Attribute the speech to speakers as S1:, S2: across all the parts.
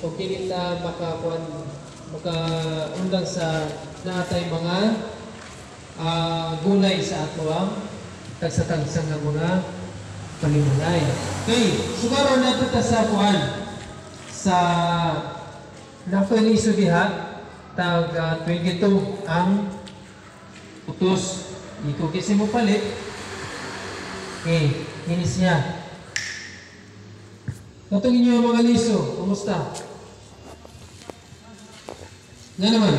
S1: o dili ta makaundang sa natay mga gulay sa ato ang tagsa-tagsang ng mga palimunay. Okay, sugaro na ito sa kuhan sa napaniso diha tag 22 ang utos. Ikaw kasi mo palit. Okay, inis niya. Katungin niyo mga liso, kumusta? Nga naman?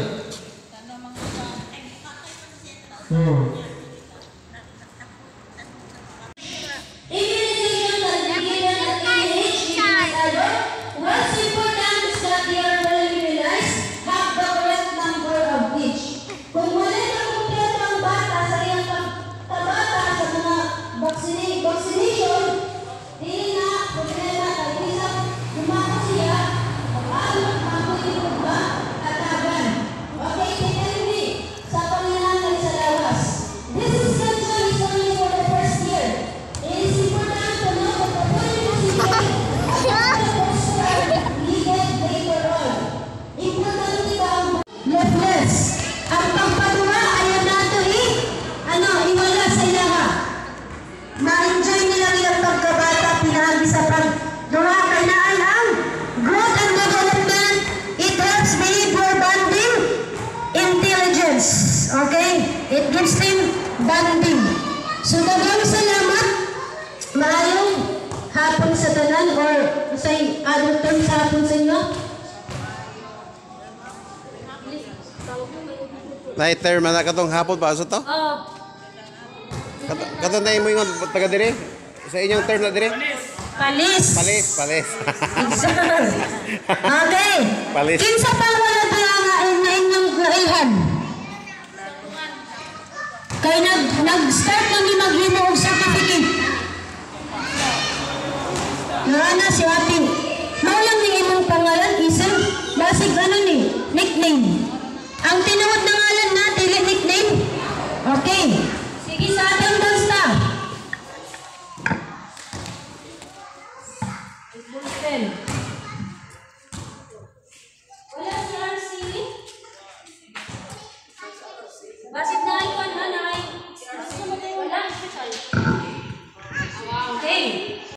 S2: What's important is that they are well immunized, have the correct number of each. Kung wala na kumpleto ang bata sa iyang pagtabata sa mga vaccination, hindi na problema kahit isang lumako siya, paano makulit ba at aban. Okay, take me sa panginangay sa lawas. This schedule is only for the first year. It is important to know that the polio season leftless. Ang pagpadura ayaw nato iwala sa ilaha. Na-enjoy nila yung pagkabata pinagi sa pagdura. Kailangan ang growth and development. It helps behavior bonding, intelligence. Okay? It gives them bonding. So, dagang salamat. Maayong hapon sa tanan or say other terms sa hapon sa inyo.
S3: Naiter man na katong hapon pa sa to?
S2: Oo.
S3: Katong na imo ingon taga dire? Sa inyong term na dire?
S2: Palis.
S3: Palis.
S2: Okay.
S3: Palis.
S2: Kinsa pa wala ba nga inyong ilhan? Kay nag-start lang ni maghimo og certificate. Na si Ate. Mao lang ni imong pangalan isang basig ni nickname. Ang tinuod